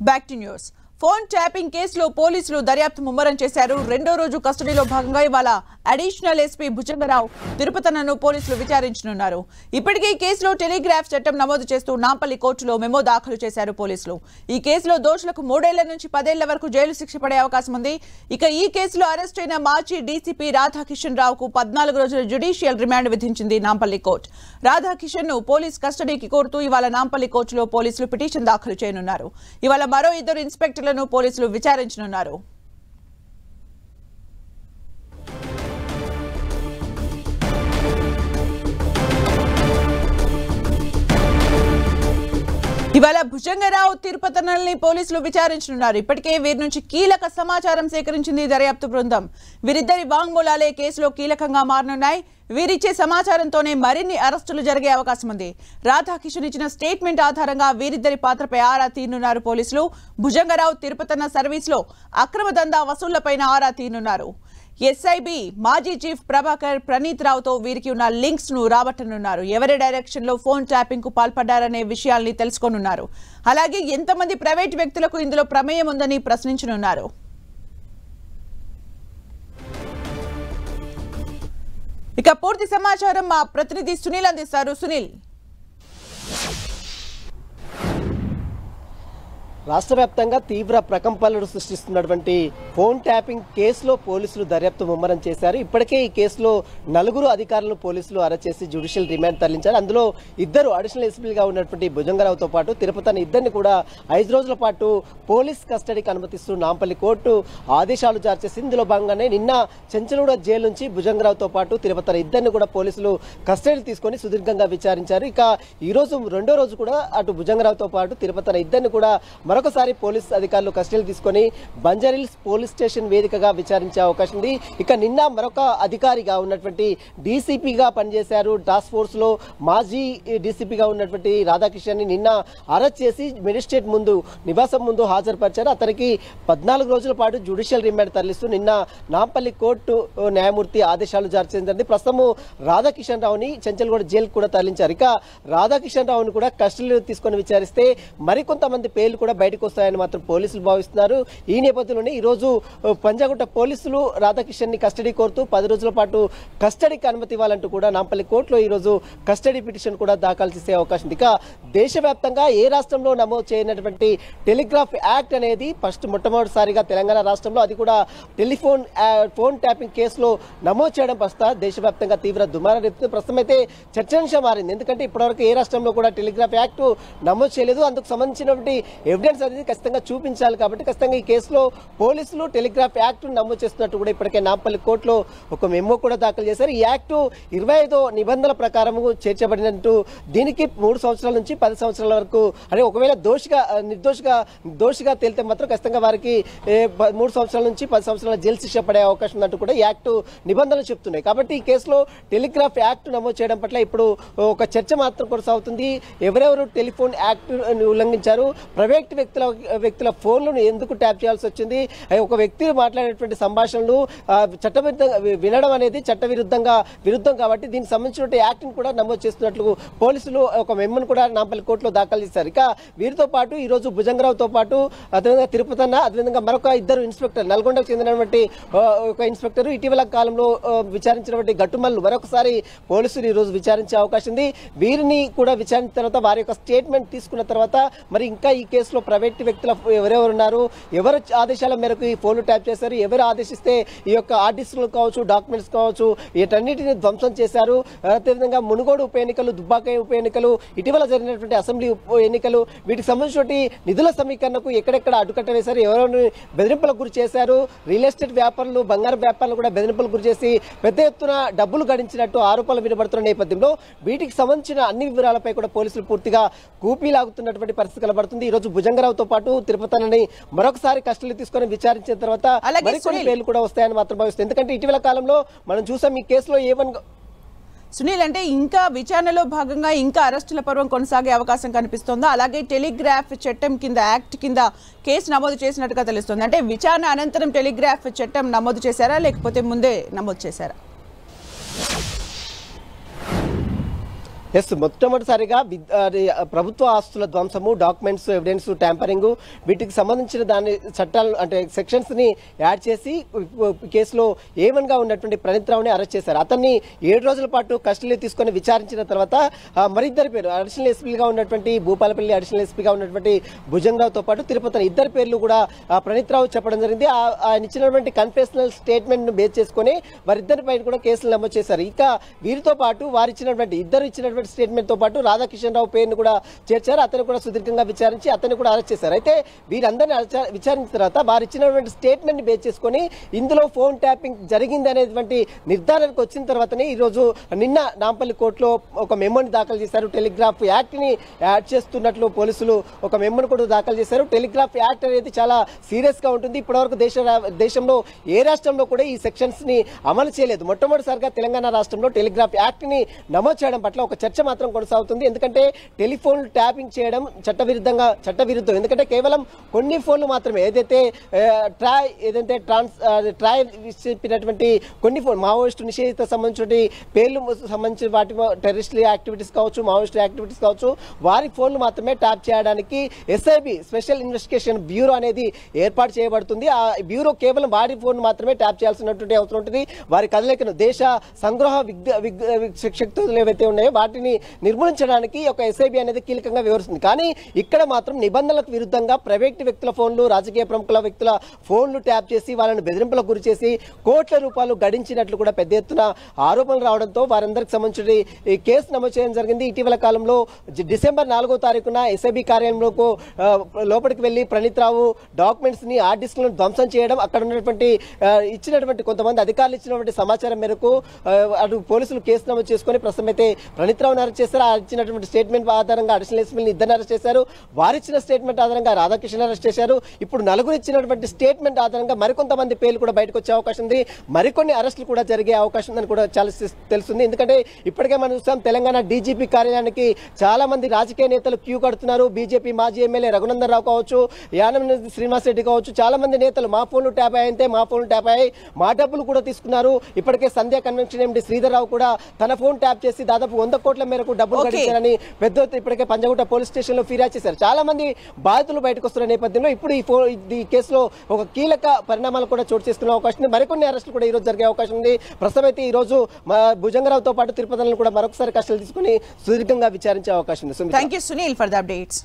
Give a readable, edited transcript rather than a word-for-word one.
Back to news. Phone tapping కేసులో పోలీసులు దర్యాప్తు ముమ్మరం చేశారు. రెండో రోజు కస్టడీలో భాగంగా ఇవాళ అడిషనల్ ఎస్పీ భుజంగరావు తిరుపతన్నను పోలీసులు విచారించనున్నారు. ఇప్పటికే ఈ కేసులో టెలిగ్రాఫ్ చట్టం నమోదు చేస్తూ నాంపల్లి కోర్టులో మెమో దాఖలు చేశారు పోలీసులు. ఈ కేసులో దోషులకు 3 ఏళ్ల నుంచి 10 ఏళ్ల వరకు జైలు శిక్ష పడే అవకాశం ఉంది. ఇక ఈ కేసులో అరెస్ట్ అయిన మాజీ డీసీపీ రాధాకిషన్ రావుకు 14 రోజుల జ్యుడిషియల్ రిమాండ్ విధించింది నాంపల్లి కోర్టు. రాధాకిషన్ ను పోలీస్ కస్టడీకి కోరుతూ ఇవాళ నాంపల్లి కోర్టులో పోలీసులు పిటిషన్ దాఖలు చేయనున్నారు. ఇవాళ మరో 2 ఇన్స్పెక్టర్లను పోలీసులు విచారించనున్నారు. ఇవాళ భుజంగరావు తిరుపతన్నల్ని పోలీసులు విచారించనున్నారు. ఇప్పటికే వీరి నుంచి కీలక సమాచారం సేకరించింది దర్యాప్తు బృందం. వీరిద్దరి వాంగ్మూలాలే కేసులో కీలకంగా మారనున్నాయి. వీరిచ్చే సమాచారంతోనే మరిన్ని అరెస్టులు జరిగే అవకాశం ఉంది. రాధాకిషన్ ఇచ్చిన స్టేట్మెంట్ ఆధారంగా వీరిద్దరి పాత్రపై ఆరా తీయనున్నారు పోలీసులు. భుజంగరావు తిరుపతన్న సర్వీస్లో అక్రమ దందా వసూళ్లపైన ఆరా తీయనున్నారు. ఎస్ఐబి మాజీ చీఫ్ ప్రభాకర్ ప్రణీత్ రావుతో వీరికి ఉన్న లింక్స్ ను రాబట్టనున్నారు. ఎవరి డైరెక్షన్ లో ఫోన్ ట్యాపింగ్ కు పాల్పడ్డారనే విషయాల్ని తెలుసుకోనున్నారు. అలాగే ఎంతమంది ప్రైవేట్ వ్యక్తులకు ఇందులో ప్రమేయం ఉందని ప్రశ్నించనున్నారు. ఇక పూర్తి సమాచారం మా ప్రతినిధి సునీల్ అందిస్తారు. సునీల్, రాష్ట్ర వ్యాప్తంగా తీవ్ర ప్రకంపనలు సృష్టిస్తున్నటువంటి ఫోన్ ట్యాపింగ్ కేసులో పోలీసులు దర్యాప్తు ముమ్మరం చేశారు. ఇప్పటికే ఈ కేసులో 4 అధికారులను పోలీసులు అరెస్ట్ చేసి జ్యుడిషియల్ రిమాండ్ తరలించారు. అందులో 2 అడిషనల్ ఎస్పీలుగా ఉన్నటువంటి భుజంగరావుతో పాటు తిరుపతిని ఇద్దరిని కూడా 5 రోజుల పాటు పోలీస్ కస్టడీకి అనుమతిస్తూ నాంపల్లి కోర్టు ఆదేశాలు జారీ చేసింది. ఇందులో భాగంగానే నిన్న చెంచలూడ జైలు నుంచి భుజంగరావుతో పాటు తిరుపతిని ఇద్దరిని కూడా పోలీసులు కస్టడీ తీసుకొని సుదీర్ఘంగా విచారించారు. ఇక ఈ రోజు రెండో రోజు కూడా అటు భుజంగరావుతో పాటు తిరుపతిని ఇద్దరిని కూడా మరొకసారి పోలీస్ అధికారులు కస్టడీ తీసుకొని బంజారాహిల్స్ పోలీస్ స్టేషన్ వేదికగా విచారించే అవకాశం ఉంది. ఇక నిన్న మరొక అధికారిగా ఉన్నటువంటి డీసీపీగా పనిచేశారు. టాస్క్ ఫోర్స్ లో మాజీ డీసీపీగా ఉన్నటువంటి రాధాకిషన్ ని నిన్న అరెస్ట్ చేసి మెజిస్ట్రేట్ ముందు నివాసం ముందు హాజరుపరిచారు. అతనికి 14 రోజుల పాటు జ్యుడిషియల్ రిమాండ్ తరలిస్తూ నిన్న నాంపల్లి కోర్టు న్యాయమూర్తి ఆదేశాలు జారీ చేసింది. ప్రస్తుతం రాధాకిషన్ రావుని చెంచల్గూడ జైలు కూడా తరలించారు. ఇక రాధాకిషన్ రావుని కూడా కస్టడీలో తీసుకొని విచారిస్తే మరికొంతమంది పేర్లు కూడా బయటకు వస్తాయని మాత్రం పోలీసులు భావిస్తున్నారు. ఈ నేపథ్యంలోనే ఈ రోజు పంజాగుట్ట పోలీసులు రాధాకిషన్ ని కస్టడీ కోరుతూ 10 రోజుల పాటు కస్టడీకి అనుమతి ఇవ్వాలంటూ కూడా నాంపల్లి కోర్టులో ఈ రోజు కస్టడీ పిటిషన్ కూడా దాఖలు చేసే అవకాశం ఉంది. ఇక దేశవ్యాప్తంగా ఏ రాష్ట్రంలో నమోదు చేయనటువంటి టెలిగ్రాఫ్ యాక్ట్ అనేది మొట్టమొదటిసారిగా తెలంగాణ రాష్ట్రంలో, అది కూడా ఫోన్ ట్యాపింగ్ కేసులో నమోదు చేయడం దేశవ్యాప్తంగా తీవ్ర దుమారం రేపుతుంది. ప్రస్తుతం అయితే చర్చాంశం మారింది. ఎందుకంటే ఇప్పటివరకు ఏ రాష్ట్రంలో కూడా టెలిగ్రాఫ్ యాక్ట్ నమోదు చేయలేదు. అందుకు సంబంధించినటువంటి ఎవిడెన్స్ అనేది ఖచ్చితంగా చూపించాలి. కాబట్టి ఖచ్చితంగా ఈ కేసులో పోలీసులు టెలిగ్రాఫ్ యాక్ట్ నమోదు చేస్తున్నట్టు కూడా ఇప్పటికే నాంపల్లి కోర్టులో ఒక మెమో కూడా దాఖలు చేశారు. ఈ యాక్ట్ 25 నిబంధనల ప్రకారం చేర్చబడినట్టు, దీనికి 3 సంవత్సరాల నుంచి 10 సంవత్సరాల వరకు, అంటే ఒకవేళ దోషిగా తేలితే మాత్రం ఖచ్చితంగా వారికి 3 సంవత్సరాల నుంచి 10 సంవత్సరాల జైలు శిక్ష పడే అవకాశం ఉన్నట్టు కూడా ఈ యాక్ట్ నిబంధనలు చెప్తున్నాయి. కాబట్టి ఈ కేసులో టెలిగ్రాఫ్ యాక్ట్ నమోదు చేయడం పట్ల ఇప్పుడు ఒక చర్చ మాత్రం కొనసాగుతుంది. ఎవరెవరు టెలిఫోన్ యాక్ట్ ఉల్లంఘించారు, ప్రైవేట్ వ్యక్తుల ఫోన్లను ఎందుకు ట్యాప్ చేయాల్సి వచ్చింది, ఒక వ్యక్తి మాట్లాడేటువంటి సంభాషణలు చట్టవిరుద్ధంగా వినడం అనేది విరుద్ధం కాబట్టి దీనికి సంబంధించిన యాక్ట్ ని కూడా నమోదు చేస్తున్నట్లు పోలీసులు ఒక మెమోను కూడా నాంపల్లి కోర్టులో దాఖలు చేశారు. ఇక వీరితో పాటు ఈ రోజు భుజంగరావుతో పాటు అదేవిధంగా తిరుపతన్న, అదేవిధంగా మరొక 2 ఇన్స్పెక్టర్, నల్గొండకు చెందినటువంటి ఒక ఇన్స్పెక్టర్, ఇటీవల కాలంలో విచారించినటువంటి గట్టుమల్లు మరొకసారి పోలీసులు ఈ రోజు విచారించే అవకాశం ఉంది. వీరిని కూడా విచారించిన తర్వాత వారి యొక్క స్టేట్మెంట్ తీసుకున్న తర్వాత మరి ఇంకా ఈ కేసులో ప్రైవేట్ వ్యక్తుల ఎవరెవరు ఉన్నారు, ఎవరు ఆదేశాల మేరకు ఈ ఫోన్లు ట్యాప్ చేశారు, ఎవరు ఆదేశిస్తే ఈ యొక్క ఆర్టిస్టులు కావచ్చు, డాక్యుమెంట్స్ కావచ్చు, వీటన్నిటిని ధ్వంసం చేశారు. అదేవిధంగా మునుగోడు ఉప ఎన్నికలు, దుబ్బాక ఉప ఎన్నికలు, ఇటీవల జరిగినటువంటి అసెంబ్లీ ఎన్నికలు, వీటికి సంబంధించినటువంటి నిధుల సమీకరణకు ఎక్కడెక్కడ అడ్డుకట్ట వేశారు, ఎవరెవరు బెదిరింపులకు గురి చేశారు, రియల్ ఎస్టేట్ వ్యాపారులు, బంగారు వ్యాపారులు కూడా బెదిరింపులకు గురి చేసి పెద్ద ఎత్తున డబ్బులు గడించినట్టు ఆరోపణలు వినబడుతున్న నేపథ్యంలో వీటికి సంబంధించిన అన్ని వివరాలపై కూడా పోలీసులు పూర్తిగా కూపీలాగుతున్నటువంటి పరిస్థితి కనబడుతుంది. ఈ రోజు భుజంగరావుతో పాటు తిరుపతిని మరొకసారి కస్టడీ తీసుకొని విచారించిన తర్వాత మరికొన్ని పేర్లు కూడా వస్తాయని మాత్రం భావిస్తుంది. ఎందుకంటే ఇటీవల కాలంలో మనం చూసాం ఈ కేసులో సునీల్, అంటే ఇంకా విచారణలో భాగంగా ఇంకా అరెస్టుల పర్వం కొనసాగే అవకాశం కనిపిస్తోందా? అలాగే టెలిగ్రాఫ్ చట్టం కింద, యాక్ట్ కింద కేసు నమోదు చేసినట్టుగా తెలుస్తోంది. అంటే విచారణ అనంతరం టెలిగ్రాఫ్ చట్టం నమోదు చేశారా, లేకపోతే ముందే నమోదు చేశారా? ఎస్, మొట్టమొదటిసారిగా ప్రభుత్వ ఆస్తుల ధ్వంసము, డాక్యుమెంట్స్, ఎవిడెన్స్ ట్యాంపరింగ్, వీటికి సంబంధించిన దాని చట్టాలు అంటే సెక్షన్స్ ని యాడ్ చేసి కేసులో ఏమన్గా ఉన్నటువంటి ప్రణీత్ రావుని అరెస్ట్ చేశారు. అతన్ని 7 రోజుల పాటు కస్టడీలో తీసుకొని విచారించిన తర్వాత మరిద్దరి పేరు అడిషనల్ ఎస్పీగా ఉన్నటువంటి భూపాలపల్లి అడిషనల్ ఎస్పీగా ఉన్నటువంటి భుజంగరావుతో పాటు తిరుపతి ఇద్దరు పేర్లు కూడా ప్రణీత్ రావు చెప్పడం జరిగింది. ఆయన ఇచ్చినటువంటి కన్ఫెషనల్ స్టేట్మెంట్ ను బేస్ చేసుకుని వారిద్దరి పైన కూడా కేసులు నమోదు చేశారు. ఇక వీరితో పాటు వారు ఇచ్చినటువంటి స్టేట్మెంట్ తో పాటు రాధాకిషన్ రావు పేరును కూడా చేర్చారు. అతను కూడా సుదీర్ఘంగా విచారించి అతన్ని కూడా అరెస్ట్ చేశారు. అయితే వీరందరినీ విచారించిన తర్వాత వారు ఇచ్చినటువంటి స్టేట్మెంట్ ని బేస్ చేసుకుని ఇందులో ఫోన్ ట్యాపింగ్ జరిగింది అనేటువంటి నిర్ధారణకు వచ్చిన తర్వాతనే ఈ రోజు నిన్న నాంపల్లి కోర్టులో ఒక మెమోని దాఖలు చేశారు. టెలిగ్రాఫ్ యాక్ట్ ని యాడ్ చేస్తున్నట్లు పోలీసులు ఒక మెమోని కూడా దాఖలు చేశారు. టెలిగ్రాఫ్ యాక్ట్ అనేది చాలా సీరియస్ గా ఉంటుంది. ఇప్పటివరకు దేశంలో ఏ రాష్ట్రంలో కూడా ఈ సెక్షన్స్ ని అమలు చేయలేదు. మొట్టమొదటిసారిగా తెలంగాణ రాష్ట్రంలో టెలిగ్రాఫ్ యాక్ట్ ని నమోదు చేయడం పట్ల ఒక చర్చ మాత్రం కొనసాగుతుంది. ఎందుకంటే టెలిఫోన్ ట్యాపింగ్ చేయడం చట్టవిరుద్ధం. ఎందుకంటే కేవలం కొన్ని ఫోన్లు మాత్రమే ఏదైతే ట్రాయ్ చెప్పినటువంటి కొన్ని ఫోన్ మావోయిస్టు నిషేధిత సంబంధించిన పేర్లు సంబంధించిన వాటి టెర్రరిస్ట్ యాక్టివిటీస్ కావచ్చు, మావోయిస్ట్ యాక్టివిటీస్ కావచ్చు, వారి ఫోన్లు మాత్రమే ట్యాప్ చేయడానికి ఎస్ఐబి స్పెషల్ ఇన్వెస్టిగేషన్ బ్యూరో అనేది ఏర్పాటు చేయబడుతుంది. ఆ బ్యూరో కేవలం వారి ఫోన్ మాత్రమే ట్యాప్ చేయాల్సినటువంటి అవసరం ఉంటుంది. వారి కదలికను దేశ సంగ్రహ శక్తులు ఏవైతే ఉన్నాయో వాటిని నిర్మూలించడానికి ఒక ఎస్ఐబి అనేది కీలకంగా వివరిస్తుంది. కానీ ఇక్కడ మాత్రం నిబంధనలకు విరుద్ధంగా ప్రైవేట్ వ్యక్తుల ఫోన్లు, రాజకీయ ప్రముఖుల వ్యక్తుల ఫోన్లు ట్యాప్ చేసి వాళ్ళని బెదిరింపులకు గురి చేసి కోట్ల రూపాయలు గడించినట్లు కూడా పెద్ద ఎత్తున ఆరోపణలు రావడంతో వారందరికి సంబంధించిన ఈ కేసు నమోదు చేయడం జరిగింది. ఇటీవల కాలంలో డిసెంబర్ 4వ తారీఖున ఎస్ఐబి కార్యాలయంలోకి లోపలికి వెళ్లి ప్రణీత్ రావు డాక్యుమెంట్స్ ని హార్డ్ డిస్క్ లను ధ్వంసం చేయడం, అక్కడ ఉన్నటువంటి ఇచ్చినటువంటి కొంతమంది అధికారులు ఇచ్చినటువంటి సమాచారం మేరకు అటు పోలీసులు కేసు నమోదు చేసుకుని ప్రస్తుతం అయితే ప్రణీత్ రావుని అరెస్ట్ చేశారు. ఇచ్చినటువంటి స్టేట్మెంట్ ఆధారంగా అడిషనల్ ఎస్పీని ఇద్దరిని అరెస్ట్ చేశారు. వారిచ్చిన స్టేట్మెంట్ ఆధారంగా రాధాకిషన్ అరెస్ట్ చేశారు. ఇప్పుడు నలుగురు ఇచ్చినటువంటి స్టేట్మెంట్ ఆధారంగా మరికొంతమంది పేర్లు కూడా బయటకు వచ్చే అవకాశం ఉంది. మరికొన్ని అరెస్టులు కూడా జరిగే అవకాశం ఉందని కూడా చాలా తెలుస్తుంది. ఎందుకంటే ఇప్పటికే మనం చూస్తాం తెలంగాణ డీజీపీ కార్యాలయానికి చాలా మంది రాజకీయ నేతలు క్యూ కడుతున్నారు. బీజేపీ మాజీ ఎమ్మెల్యే రఘునందన్ రావు కావచ్చు, యానం శ్రీనివాస్ రెడ్డి కావచ్చు, చాలా మంది నేతలు మా ఫోన్లు ట్యాప్ అయ్యాయంటే మా ఫోన్లు ట్యాప్ అయ్యాయి, మా డబ్బులు కూడా తీసుకున్నారు. ఇప్పటికే సంధ్యా కన్వెన్షన్ ఎండి శ్రీధర్ రావు కూడా తన ఫోన్ ట్యాప్ చేసి దాదాపు 100 కోట్ల మేరకు డబ్బులు గడించారని పెద్ద ఇప్పటికే పంజగుట్ట పోలీస్ స్టేషన్ లో ఫిర్యాదు చేశారు. చాలా మంది బాధితులు బయటకు వస్తున్న నేపథ్యంలో ఇప్పుడు ఈ కేసులో ఒక కీలక పరిణామాలు కూడా చోటు చేసుకునే అవకాశం ఉంది. మరికొన్ని అరెస్టులు కూడా ఈ రోజు జరిగే అవకాశం ఉంది. ప్రస్తుతం అయితే ఈ రోజు భుజంగరావుతో పాటు తిరుపతిని కూడా మరొకసారి కస్టడీలో తీసుకుని సుదీర్ఘంగా విచారించే అవకాశం ఉంది. Thank you Sunil for the updates.